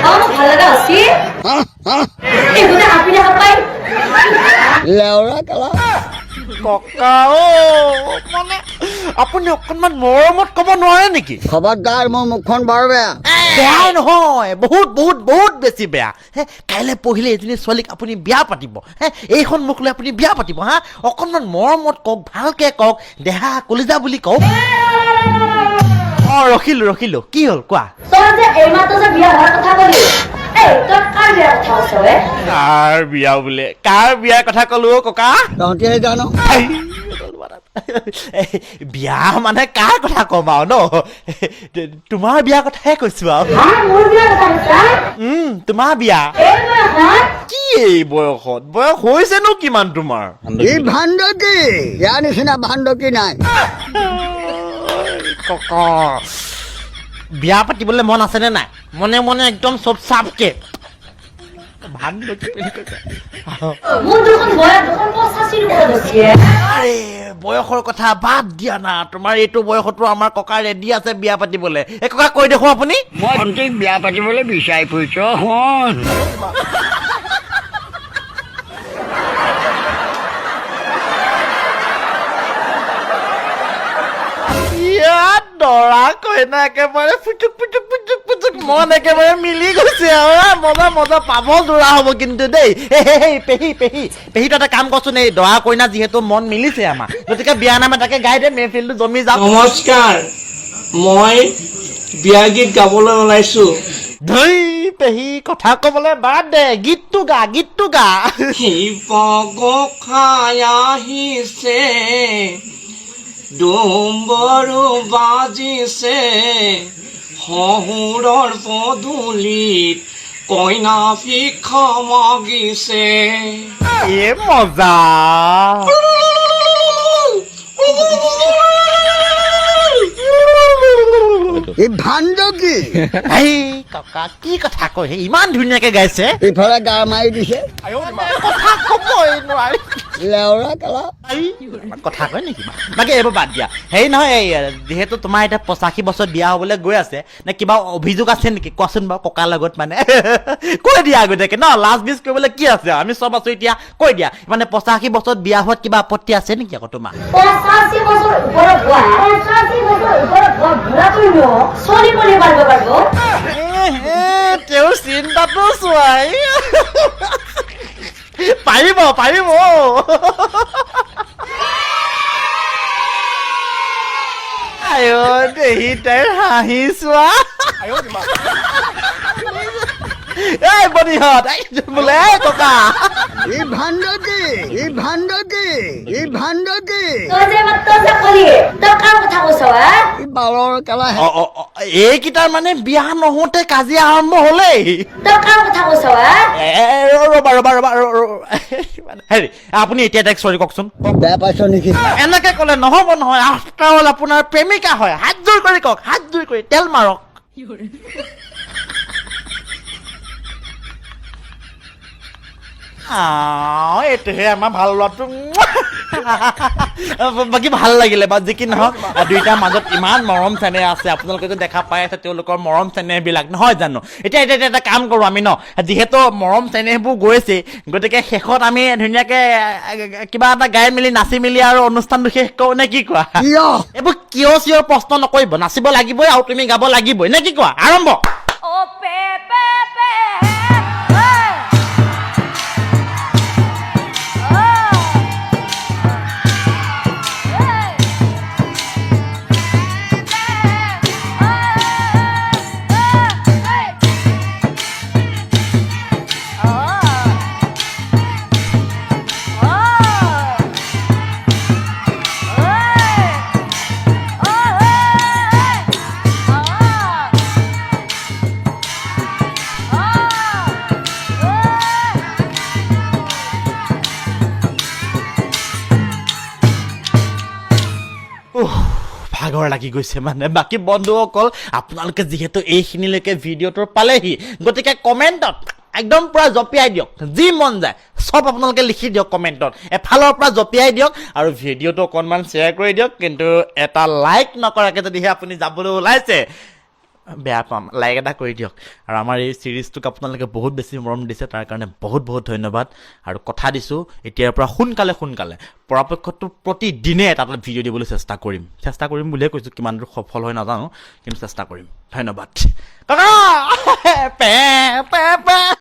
Kamu halaga sih? Udah api dah apa? লেওৰা কালা ককা মানে আপুনি অকণমান মৰমত ক'ব নোৱাৰে নেকি খবৰদাৰ মোৰ মুখখন বৰ বেয়া বেয়া নহয় বহুত বহুত বহুত বেছি বেয়া হে কাইলৈ পঢ়িলে এজনী ছোৱালীক আপুনি বিয়া পাতিব হে এইখন মুখ লৈ আপুনি বিয়া পাতিব হা অকণমান মৰমত কওক ভালকে কওক দেহা কলিজা বুলি কওক ৰখিলো কি হ'ল কোৱা তই যে এইমাত্ৰ যে বিয়া হোৱাৰ কথা ক'লি এই তই কাৰ বিয়াৰ কথা কৈছ বে কাৰ বিয়া বোলে কাৰ বিয়াৰ কথা ক'লো ককা তহঁতিহে জানো বিয়া মানে কাৰ কথা ক'ম আৰু ন তোমাৰ বিয়াৰ কথাহে কৈছো আৰু মোৰ বিয়াৰ কথা কৈছা তোমাৰ বিয়া এই বয়সত কি এই বয়সত বয়স হৈছেনো কিমান তোমাৰ ই ভাণ্ডকী ইয়াৰ নিচিনা ভাণ্ডকী নাই ককা বিয়া পাতিবলৈ মন আছেনে নাই মনে মনে একদম চব চাপকে মোৰ দুখন বয়স দুখন 85 ওপৰত হৈছে আৰে বয়সৰ কথা বাদ দিয়া না তোমাৰ এইটো বয়সতো আমাৰ ককা ৰেডি আছে বিয়া পাতিবলৈ এই ককা কৈ দেখো আপুনি মই ভণ্টিক বিয়া পাতিবলৈ বিচাৰি ফুৰিছো শুন ইয়াত দৰা কইনা একেবাৰে ফুটুক মন একেবাৰে মিলি গৈছে আৰু মজা পাব যোৰা হ'ব কিন্তু দেই পেহীটো এটা কাম কৰচোন এই দৰা কইনা যিহেতু মন মিলিছে আমাৰ গতিকে বিয়া নামে তাকে গাই দে মেহফিলটো জমি যাওক নমস্কাৰ মই বিয়া গীত গাবলৈ ওলাইছো ধুই পেহী কথা ক'বলৈ বাদ দে গীতটো গা শিৱগোসাঁই আহিছে ডুম্বৰু বাজিছে শহুৰৰ পদূলিত কইনা ভিক্ষা মাগিছে এ মজা ই ভাণ্ডকী এই ককা কি কথা কয় ইমান ধুনীয়াকে গাইছে ইফালে গা মাৰি দিছে কথা ক'বই নোৱাৰি লেওৰা কালা কথা কয় নেকি বাকী এইবোৰ বাদ দিয়া হেৰি নহয় এই যিহেতু তোমাৰ এতিয়া 85 বছৰ বিয়া হ'বলৈ গৈ আছে নে কিবা অভিযোগ আছে নেকি কোৱাচোন বাৰু ককাৰ লগত মানে কৈ দিয়া আগতীয়াকে ন লাষ্ট বিজ কৰিবলৈ কি আছে আমি চব আছো এতিয়া কৈ দিয়া মানে 85 বছৰত বিয়া হোৱাত কিবা আপত্তি আছে নেকি আকৌ তোমাৰ 85 বছৰ ওপৰত হোৱা 85 বছৰ ওপৰত হোৱা বুঢ়া কৰিব চলিবলৈ পাৰিব তেওঁৰ চিন্তাটো চোৱাই পাৰিব আয়ো দেহি তাইৰ হাঁহি চোৱা এই বনিহঁত বোলে ককা ই ভাণ্ডকী তই যে মাত্ৰ যে ক'লি তই কাৰ কথা কৈছ হা ই বালৰ কালা এইকেইটাৰ মানে বিয়া নহওঁতে কাজিয়া আৰম্ভ হ'লেই তই কাৰ কথা কৈছ হা ৰ'বা হেৰি আপুনি এতিয়া তাইক চৰি কওকচোন বেয়া পাইছ নেকি এনেকে ক'লে নহ'ব নহয় আফটাৰ অল আপোনাৰ প্ৰেমিকা হয় হাত জোৰ কৰি কওক হাত জোৰ কৰি তেল মাৰক এইটোহে আমাৰ ভাল লোৱাটো বাকী ভাল লাগিলে বা যি কি নহওক দুইটাৰ মাজত ইমান মৰম চেনেহ আছে আপোনালোকে যে দেখা পাই আছে তেওঁলোকৰ মৰম চেনেহবিলাক নহয় জানো এতিয়া এটা কাম কৰোঁ আমি ন যিহেতু মৰম চেনেহবোৰ গৈছে গতিকে শেষত আমি ধুনীয়াকে কিবা এটা গাই মেলি নাচি মেলি আৰু অনুষ্ঠানটো শেষ কৰোঁ নে কি কোৱা এইবোৰ কিয় চিয়ৰ প্ৰশ্ন নকৰিব নাচিব লাগিবই আৰু তুমি গাব লাগিবই নে কি কোৱা আৰম্ভ ভাগৰ লাগি গৈছে মানে বাকী বন্ধুসকল আপোনালোকে যিহেতু এইখিনিলৈকে ভিডিঅ'টো পালেহি গতিকে কমেণ্টত একদম পুৰা জপিয়াই দিয়ক যি মন যায় সব আপোনালোকে লিখি দিয়ক কমেণ্টত এফালৰ পৰা জপিয়াই দিয়ক আৰু ভিডিঅ'টো অকণমান শ্বেয়াৰ কৰি দিয়ক কিন্তু এটা লাইক নকৰাকৈ যদিহে আপুনি যাবলৈ ওলাইছে বেয়া পাম লাইক এটা কৰি দিয়ক আৰু আমাৰ এই ছিৰিজটোক আপোনালোকে বহুত বেছি মৰম দিছে তাৰ কাৰণে বহুত বহুত ধন্যবাদ আৰু কথা দিছোঁ এতিয়াৰ পৰা সোনকালে পৰাপক্ষতটো প্ৰতিদিনে এটা ভিডিঅ' দিবলৈ চেষ্টা কৰিম বুলিয়ে কৈছোঁ কিমান দূৰ সফল হয় নাজানো কিন্তু চেষ্টা কৰিম ধন্যবাদ কাকা